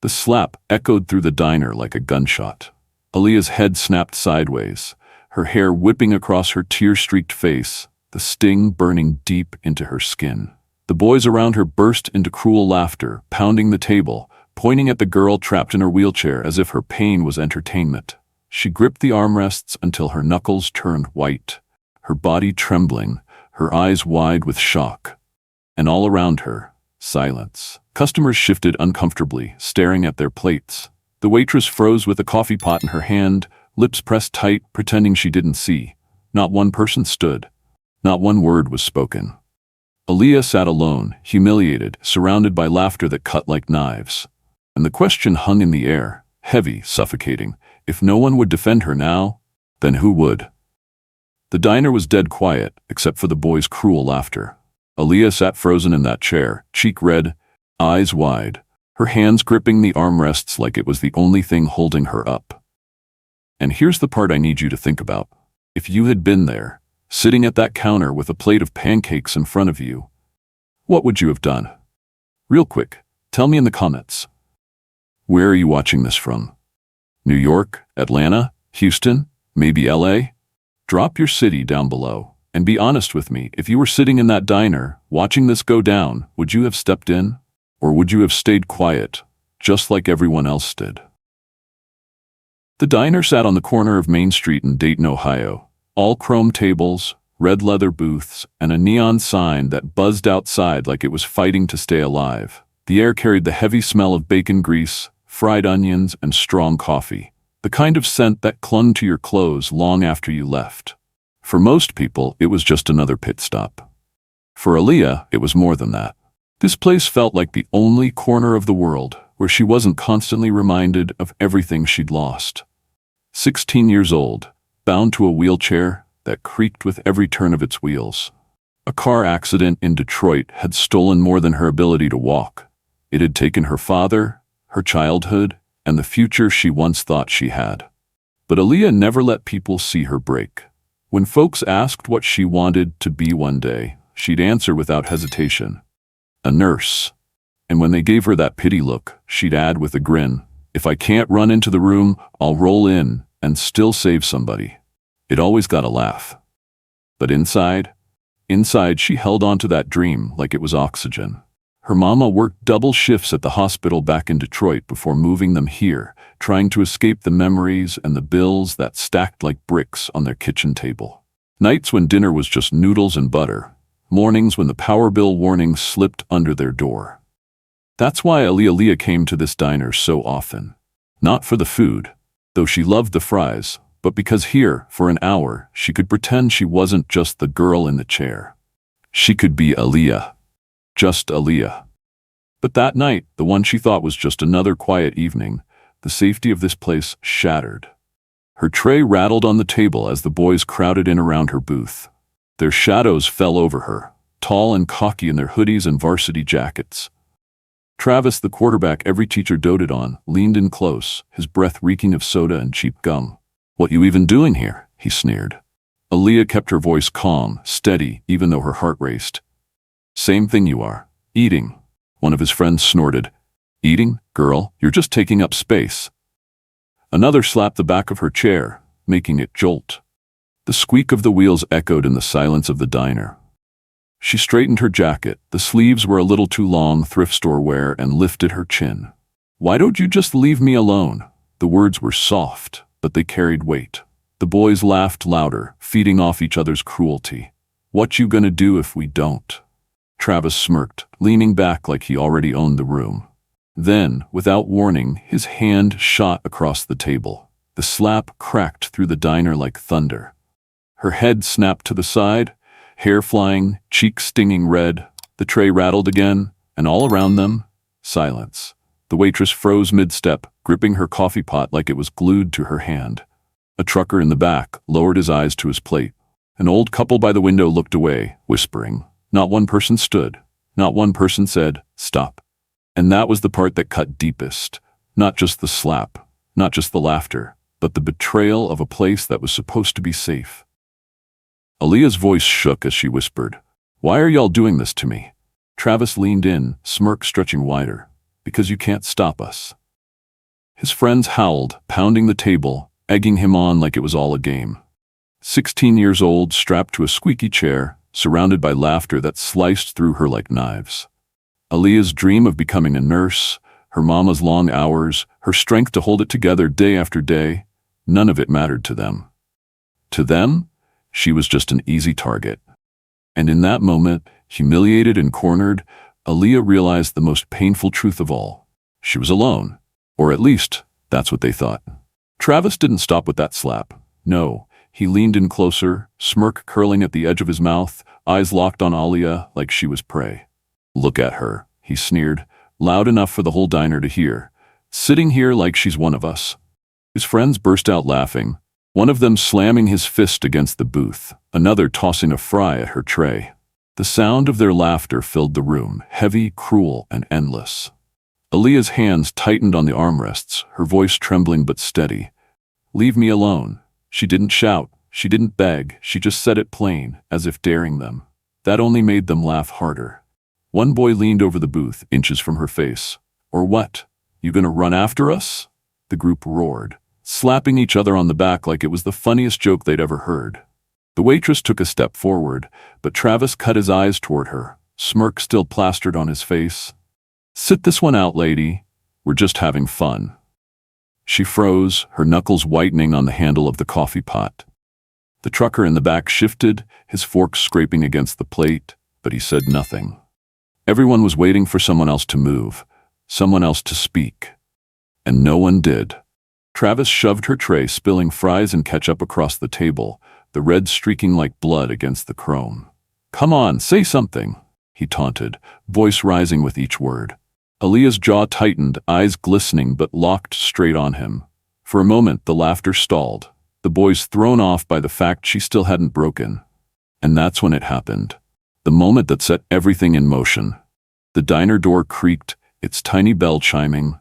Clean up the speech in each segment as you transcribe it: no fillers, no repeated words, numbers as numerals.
The slap echoed through the diner like a gunshot. Aaliyah's head snapped sideways, her hair whipping across her tear-streaked face, the sting burning deep into her skin. The boys around her burst into cruel laughter, pounding the table, pointing at the girl trapped in her wheelchair as if her pain was entertainment. She gripped the armrests until her knuckles turned white, her body trembling, her eyes wide with shock. And all around her, silence. Customers shifted uncomfortably, staring at their plates. The waitress froze with a coffee pot in her hand, lips pressed tight, pretending she didn't see. Not one person stood. Not one word was spoken. Aaliyah sat alone, humiliated, surrounded by laughter that cut like knives. And the question hung in the air, heavy, suffocating. If no one would defend her now, then who would? The diner was dead quiet, except for the boys' cruel laughter. Aaliyah sat frozen in that chair, cheek red, eyes wide, her hands gripping the armrests like it was the only thing holding her up. And here's the part I need you to think about. If you had been there, sitting at that counter with a plate of pancakes in front of you, what would you have done? Real quick, tell me in the comments. Where are you watching this from? New York, Atlanta, Houston, maybe LA? Drop your city down below, and be honest with me. If you were sitting in that diner, watching this go down, would you have stepped in? Or would you have stayed quiet, just like everyone else did? The diner sat on the corner of Main Street in Dayton, Ohio. All chrome tables, red leather booths, and a neon sign that buzzed outside like it was fighting to stay alive. The air carried the heavy smell of bacon grease, fried onions, and strong coffee. The kind of scent that clung to your clothes long after you left. For most people, it was just another pit stop. For Aaliyah, it was more than that. This place felt like the only corner of the world where she wasn't constantly reminded of everything she'd lost. 16 years old, bound to a wheelchair that creaked with every turn of its wheels. A car accident in Detroit had stolen more than her ability to walk. It had taken her father, her childhood, and the future she once thought she had. But Aaliyah never let people see her break. When folks asked what she wanted to be one day, she'd answer without hesitation, a nurse. And when they gave her that pity look, she'd add with a grin, if I can't run into the room, I'll roll in and still save somebody. It always got a laugh. But inside she held on to that dream like it was oxygen. Her mama worked double shifts at the hospital back in Detroit before moving them here, trying to escape the memories and the bills that stacked like bricks on their kitchen table. Nights when dinner was just noodles and butter. Mornings when the power bill warning slipped under their door. That's why Aaliyah came to this diner so often. Not for the food, though she loved the fries, but because here, for an hour, she could pretend she wasn't just the girl in the chair. She could be Aaliyah. Just Aaliyah. But that night, the one she thought was just another quiet evening, the safety of this place shattered. Her tray rattled on the table as the boys crowded in around her booth. Their shadows fell over her, tall and cocky in their hoodies and varsity jackets. Travis, the quarterback every teacher doted on, leaned in close, his breath reeking of soda and cheap gum. What you even doing here? He sneered. Aaliyah kept her voice calm, steady, even though her heart raced. Same thing you are. Eating. One of his friends snorted. Eating? Girl, you're just taking up space. Another slapped the back of her chair, making it jolt. The squeak of the wheels echoed in the silence of the diner. She straightened her jacket, the sleeves were a little too long, thrift store wear, and lifted her chin. Why don't you just leave me alone? The words were soft, but they carried weight. The boys laughed louder, feeding off each other's cruelty. What you gonna do if we don't? Travis smirked, leaning back like he already owned the room. Then, without warning, his hand shot across the table. The slap cracked through the diner like thunder. Her head snapped to the side, hair flying, cheeks stinging red. The tray rattled again, and all around them, silence. The waitress froze mid-step, gripping her coffee pot like it was glued to her hand. A trucker in the back lowered his eyes to his plate. An old couple by the window looked away, whispering. Not one person stood. Not one person said, stop. And that was the part that cut deepest. Not just the slap, not just the laughter, but the betrayal of a place that was supposed to be safe. Aaliyah's voice shook as she whispered, why are y'all doing this to me? Travis leaned in, smirk stretching wider. Because you can't stop us. His friends howled, pounding the table, egging him on like it was all a game. 16 years old, strapped to a squeaky chair, surrounded by laughter that sliced through her like knives. Aaliyah's dream of becoming a nurse, her mama's long hours, her strength to hold it together day after day, none of it mattered to them. To them, she was just an easy target. And in that moment, humiliated and cornered, Aaliyah realized the most painful truth of all. She was alone. Or at least, that's what they thought. Travis didn't stop with that slap. No, he leaned in closer, smirk curling at the edge of his mouth, eyes locked on Aaliyah like she was prey. "Look at her," he sneered, loud enough for the whole diner to hear. "Sitting here like she's one of us." His friends burst out laughing, one of them slamming his fist against the booth, another tossing a fry at her tray. The sound of their laughter filled the room, heavy, cruel, and endless. Aaliyah's hands tightened on the armrests, her voice trembling but steady. "Leave me alone." She didn't shout, she didn't beg, she just said it plain, as if daring them. That only made them laugh harder. One boy leaned over the booth, inches from her face. "Or what? You gonna run after us?" The group roared, slapping each other on the back like it was the funniest joke they'd ever heard. The waitress took a step forward, but Travis cut his eyes toward her, smirk still plastered on his face. "Sit this one out, lady. We're just having fun." She froze, her knuckles whitening on the handle of the coffee pot. The trucker in the back shifted, his fork scraping against the plate, but he said nothing. Everyone was waiting for someone else to move, someone else to speak. And no one did. Travis shoved her tray, spilling fries and ketchup across the table, the red streaking like blood against the chrome. "Come on, say something," he taunted, voice rising with each word. Aaliyah's jaw tightened, eyes glistening but locked straight on him. For a moment, the laughter stalled, the boys thrown off by the fact she still hadn't broken. And that's when it happened. The moment that set everything in motion. The diner door creaked, its tiny bell chiming.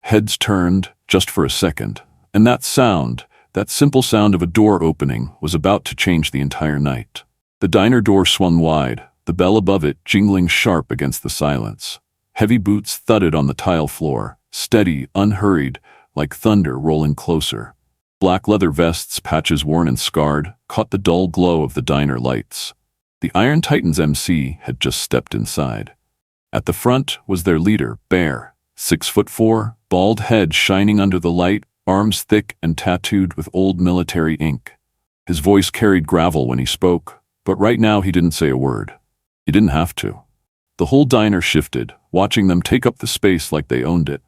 Heads turned, just for a second, and that sound, that simple sound of a door opening, was about to change the entire night. The diner door swung wide, the bell above it jingling sharp against the silence. Heavy boots thudded on the tile floor, steady, unhurried, like thunder rolling closer. Black leather vests, patches worn and scarred, caught the dull glow of the diner lights. The Iron Titans MC had just stepped inside. At the front was their leader, Bear, 6'4", bald head shining under the light, arms thick and tattooed with old military ink. His voice carried gravel when he spoke, but right now he didn't say a word. He didn't have to. The whole diner shifted, watching them take up the space like they owned it.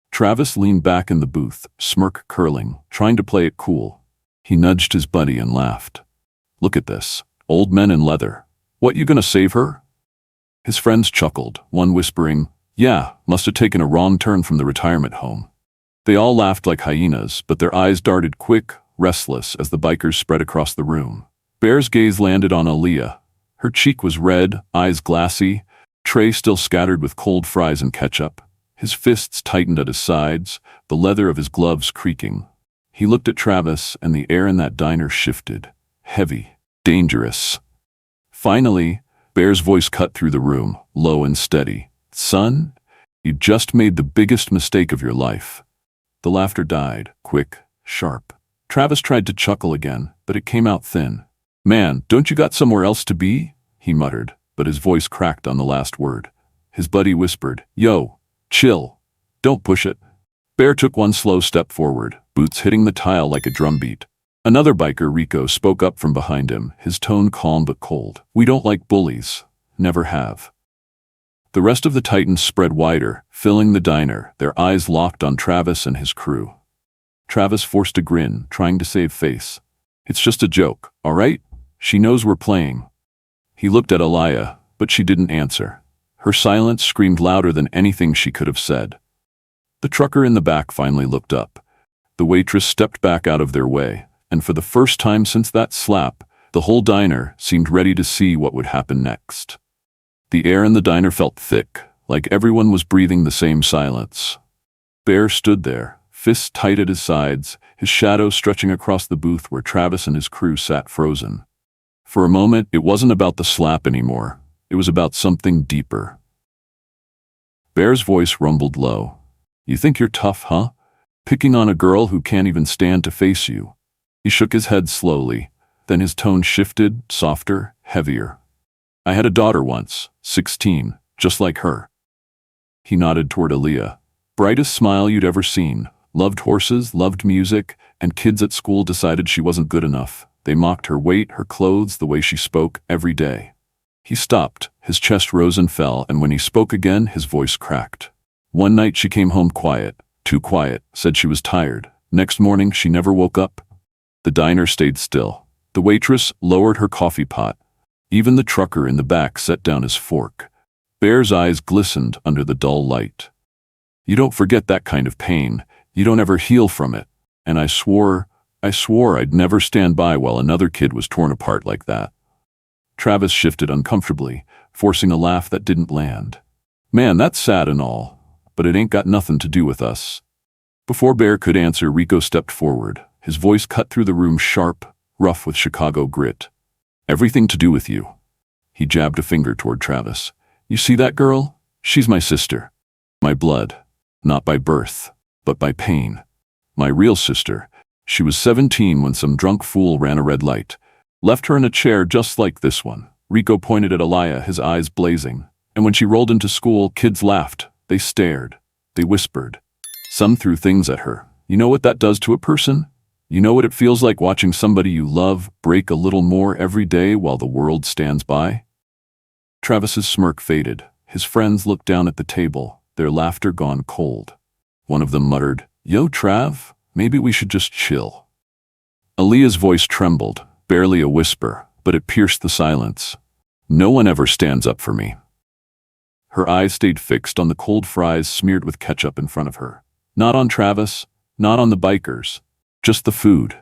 Travis leaned back in the booth, smirk curling, trying to play it cool. He nudged his buddy and laughed. "Look at this. Old men in leather. What, you gonna save her?" His friends chuckled, one whispering, "Yeah, must have taken a wrong turn from the retirement home." They all laughed like hyenas, but their eyes darted quick, restless as the bikers spread across the room. Bear's gaze landed on Aaliyah. Her cheek was red, eyes glassy, tray still scattered with cold fries and ketchup. His fists tightened at his sides, the leather of his gloves creaking. He looked at Travis, and the air in that diner shifted. Heavy, dangerous. Finally, Bear's voice cut through the room, low and steady. "Son, you just made the biggest mistake of your life." The laughter died, quick, sharp. Travis tried to chuckle again, but it came out thin. "Man, don't you got somewhere else to be?" he muttered, but his voice cracked on the last word. His buddy whispered, "Yo, chill. Don't push it." Bear took one slow step forward, boots hitting the tile like a drumbeat. Another biker, Rico, spoke up from behind him, his tone calm but cold. "We don't like bullies. Never have." The rest of the Titans spread wider, filling the diner, their eyes locked on Travis and his crew. Travis forced a grin, trying to save face. "It's just a joke, all right? She knows we're playing." He looked at Aaliyah, but she didn't answer. Her silence screamed louder than anything she could have said. The trucker in the back finally looked up. The waitress stepped back out of their way, and for the first time since that slap, the whole diner seemed ready to see what would happen next. The air in the diner felt thick, like everyone was breathing the same silence. Bear stood there, fists tight at his sides, his shadow stretching across the booth where Travis and his crew sat frozen. For a moment, it wasn't about the slap anymore. It was about something deeper. Bear's voice rumbled low. "You think you're tough, huh? Picking on a girl who can't even stand to face you. He shook his head slowly, then his tone shifted, softer, heavier. I had a daughter once, 16, just like her. He nodded toward Aaliyah. Brightest smile you'd ever seen. Loved horses, loved music, and kids at school decided she wasn't good enough. They mocked her weight, her clothes, the way she spoke every day. He stopped, his chest rose and fell, and when he spoke again, his voice cracked. One night she came home quiet, too quiet, said she was tired. Next morning she never woke up. The diner stayed still. The waitress lowered her coffee pot. Even the trucker in the back set down his fork. Bear's eyes glistened under the dull light. You don't forget that kind of pain. You don't ever heal from it. And I swore I'd never stand by while another kid was torn apart like that. Travis shifted uncomfortably, forcing a laugh that didn't land. Man, that's sad and all, but it ain't got nothing to do with us. Before Bear could answer, Rico stepped forward. His voice cut through the room sharp, rough with Chicago grit. Everything to do with you. He jabbed a finger toward Travis. You see that girl? She's my sister. My blood. Not by birth, but by pain. My real sister. She was 17 when some drunk fool ran a red light. Left her in a chair just like this one. Rico pointed at Aliyah, his eyes blazing. And when she rolled into school, kids laughed. They stared. They whispered. Some threw things at her. You know what that does to a person? You know what it feels like watching somebody you love break a little more every day while the world stands by? Travis's smirk faded. His friends looked down at the table, their laughter gone cold. One of them muttered, Yo, Trav, maybe we should just chill. Aliyah's voice trembled, barely a whisper, but it pierced the silence. No one ever stands up for me. Her eyes stayed fixed on the cold fries smeared with ketchup in front of her. Not on Travis, not on the bikers. Just the food,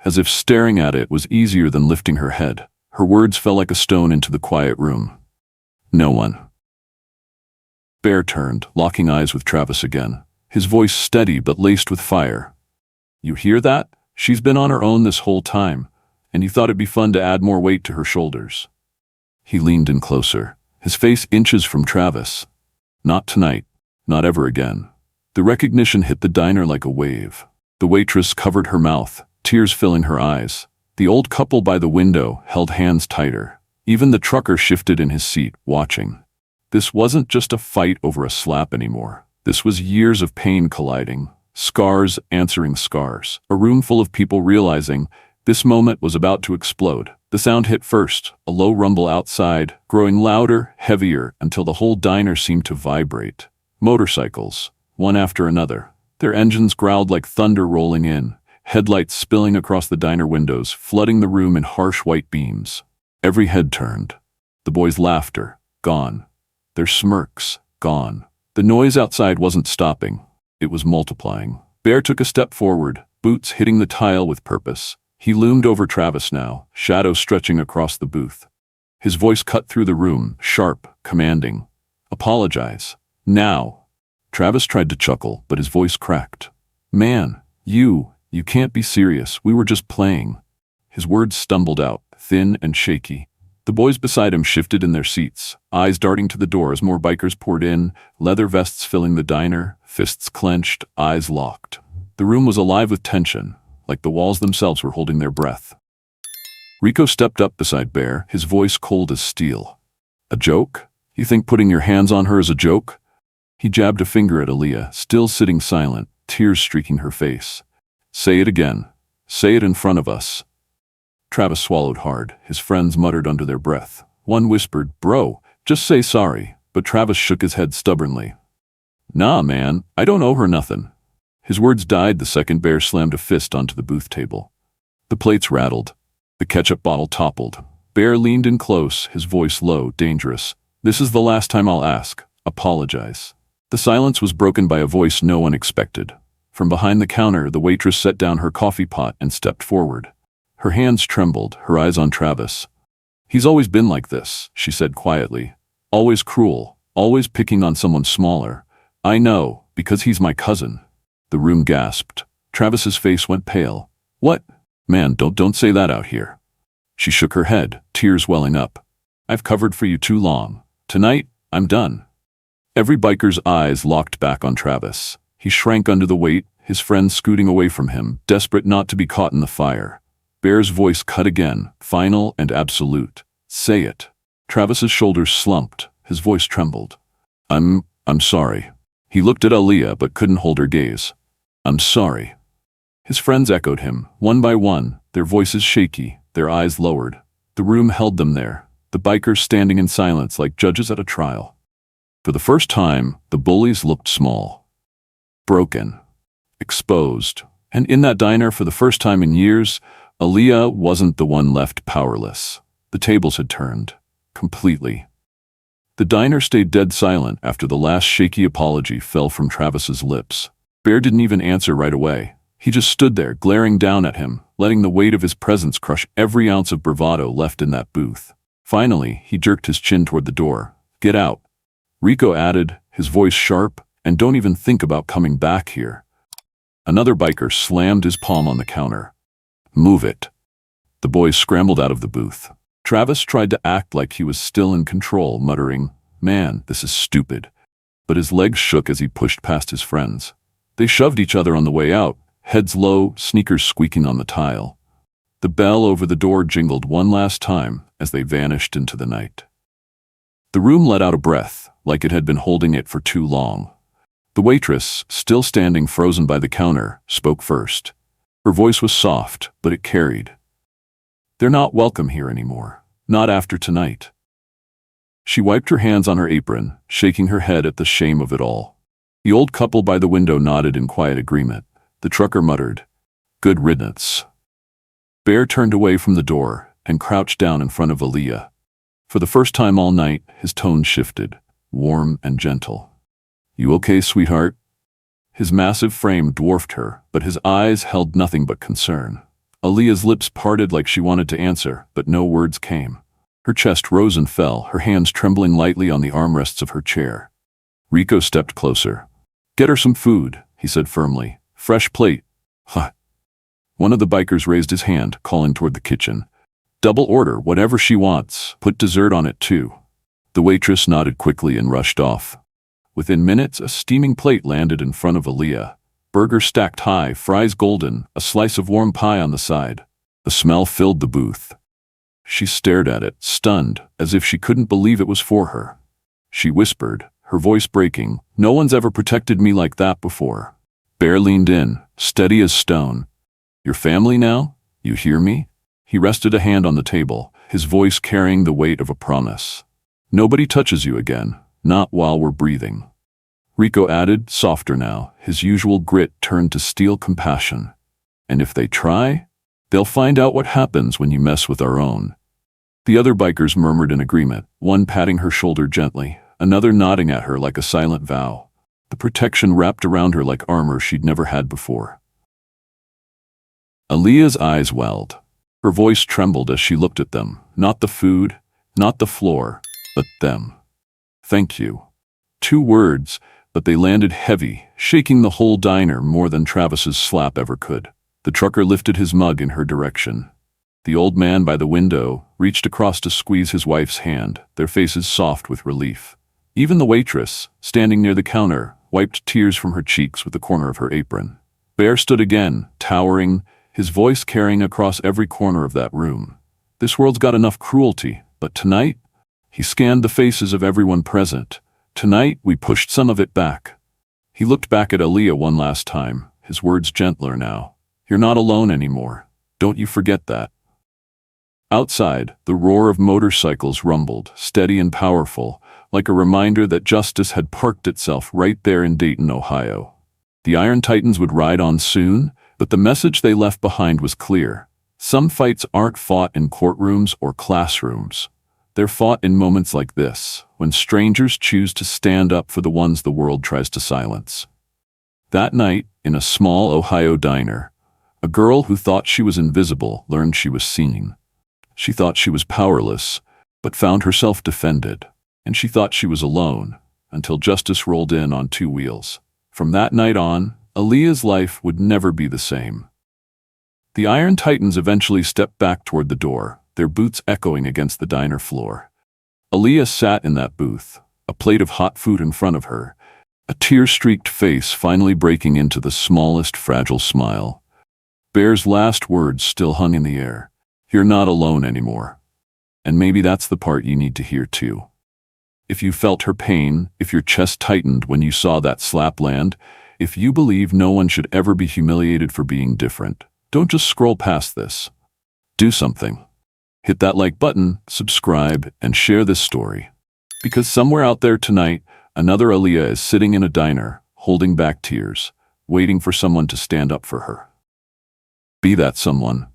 as if staring at it was easier than lifting her head. Her words fell like a stone into the quiet room. No one. Bear turned, locking eyes with Travis again, his voice steady but laced with fire. You hear that? She's been on her own this whole time, and you thought it'd be fun to add more weight to her shoulders. He leaned in closer, his face inches from Travis. Not tonight, not ever again. The recognition hit the diner like a wave. The waitress covered her mouth, tears filling her eyes. The old couple by the window held hands tighter. Even the trucker shifted in his seat, watching. This wasn't just a fight over a slap anymore. This was years of pain colliding, scars answering scars. A room full of people realizing this moment was about to explode. The sound hit first, a low rumble outside, growing louder, heavier, until the whole diner seemed to vibrate. Motorcycles, one after another. Their engines growled like thunder rolling in, headlights spilling across the diner windows, flooding the room in harsh white beams. Every head turned. The boys' laughter, gone. Their smirks, gone. The noise outside wasn't stopping. It was multiplying. Bear took a step forward, boots hitting the tile with purpose. He loomed over Travis now, shadow stretching across the booth. His voice cut through the room, sharp, commanding. Apologize. Now. Travis tried to chuckle, but his voice cracked. Man, you can't be serious. We were just playing. His words stumbled out, thin and shaky. The boys beside him shifted in their seats, eyes darting to the door as more bikers poured in, leather vests filling the diner, fists clenched, eyes locked. The room was alive with tension, like the walls themselves were holding their breath. Rico stepped up beside Bear, his voice cold as steel. A joke? You think putting your hands on her is a joke? He jabbed a finger at Aaliyah, still sitting silent, tears streaking her face. Say it again. Say it in front of us. Travis swallowed hard. His friends muttered under their breath. One whispered, Bro, just say sorry, but Travis shook his head stubbornly. Nah, man, I don't owe her nothing. His words died the second Bear slammed a fist onto the booth table. The plates rattled. The ketchup bottle toppled. Bear leaned in close, his voice low, dangerous. This is the last time I'll ask. Apologize. The silence was broken by a voice no one expected. From behind the counter, the waitress set down her coffee pot and stepped forward. Her hands trembled, her eyes on Travis. He's always been like this, she said quietly. Always cruel, always picking on someone smaller. I know, because he's my cousin. The room gasped. Travis's face went pale. What? Man, don't say that out here. She shook her head, tears welling up. I've covered for you too long. Tonight, I'm done. Every biker's eyes locked back on Travis. He shrank under the weight, his friend scooting away from him, desperate not to be caught in the fire. Bear's voice cut again, final and absolute. Say it. Travis's shoulders slumped, his voice trembled. I'm sorry. He looked at Aaliyah but couldn't hold her gaze. I'm sorry. His friends echoed him, one by one, their voices shaky, their eyes lowered. The room held them there, the bikers standing in silence like judges at a trial. For the first time, the bullies looked small. Broken. Exposed. And in that diner, for the first time in years, Aaliyah wasn't the one left powerless. The tables had turned. Completely. The diner stayed dead silent after the last shaky apology fell from Travis's lips. Bear didn't even answer right away. He just stood there, glaring down at him, letting the weight of his presence crush every ounce of bravado left in that booth. Finally, he jerked his chin toward the door. Get out. Rico added, his voice sharp, and don't even think about coming back here. Another biker slammed his palm on the counter. Move it. The boys scrambled out of the booth. Travis tried to act like he was still in control, muttering, Man, this is stupid. But his legs shook as he pushed past his friends. They shoved each other on the way out, heads low, sneakers squeaking on the tile. The bell over the door jingled one last time as they vanished into the night. The room let out a breath, like it had been holding it for too long. The waitress, still standing frozen by the counter, spoke first. Her voice was soft, but it carried. They're not welcome here anymore. Not after tonight. She wiped her hands on her apron, shaking her head at the shame of it all. The old couple by the window nodded in quiet agreement. The trucker muttered, Good riddance. Bear turned away from the door and crouched down in front of Aaliyah. For the first time all night, his tone shifted, warm and gentle. You okay, sweetheart? His massive frame dwarfed her, but his eyes held nothing but concern. Aaliyah's lips parted like she wanted to answer, but no words came. Her chest rose and fell, her hands trembling lightly on the armrests of her chair. Rico stepped closer. Get her some food, he said firmly. Fresh plate. Huh. One of the bikers raised his hand, calling toward the kitchen. Double order, whatever she wants. Put dessert on it, too. The waitress nodded quickly and rushed off. Within minutes, a steaming plate landed in front of Aaliyah. Burger stacked high, fries golden, a slice of warm pie on the side. The smell filled the booth. She stared at it, stunned, as if she couldn't believe it was for her. She whispered, her voice breaking, No one's ever protected me like that before. Bear leaned in, steady as stone. Your family now? You hear me? He rested a hand on the table, his voice carrying the weight of a promise. Nobody touches you again, not while we're breathing. Rico added, softer now, his usual grit turned to steel compassion. And if they try, they'll find out what happens when you mess with our own. The other bikers murmured in agreement, one patting her shoulder gently, another nodding at her like a silent vow. The protection wrapped around her like armor she'd never had before. Aaliyah's eyes welled. Her voice trembled as she looked at them, not the food, not the floor, but them. Thank you. 2 words, but they landed heavy, shaking the whole diner more than Travis's slap ever could. The trucker lifted his mug in her direction. The old man by the window reached across to squeeze his wife's hand, their faces soft with relief. Even the waitress, standing near the counter, wiped tears from her cheeks with the corner of her apron. Bear stood again, towering, his voice carrying across every corner of that room. This world's got enough cruelty, but tonight? He scanned the faces of everyone present. Tonight, we pushed some of it back. He looked back at Aaliyah one last time, his words gentler now. You're not alone anymore. Don't you forget that. Outside, the roar of motorcycles rumbled, steady and powerful, like a reminder that justice had parked itself right there in Dayton, Ohio. The Iron Titans would ride on soon, but the message they left behind was clear. Some fights aren't fought in courtrooms or classrooms. They're fought in moments like this, when strangers choose to stand up for the ones the world tries to silence. That night, in a small Ohio diner, a girl who thought she was invisible learned she was seen. She thought she was powerless, but found herself defended. And she thought she was alone, until justice rolled in on 2 wheels. From that night on, Aaliyah's life would never be the same. The Iron Titans eventually stepped back toward the door, their boots echoing against the diner floor. Aaliyah sat in that booth, a plate of hot food in front of her, a tear-streaked face finally breaking into the smallest fragile smile. Bear's last words still hung in the air. You're not alone anymore. And maybe that's the part you need to hear too. If you felt her pain, if your chest tightened when you saw that slap land, if you believe no one should ever be humiliated for being different, don't just scroll past this. Do something. Hit that like button, subscribe, and share this story. Because somewhere out there tonight, another Aaliyah is sitting in a diner, holding back tears, waiting for someone to stand up for her. Be that someone.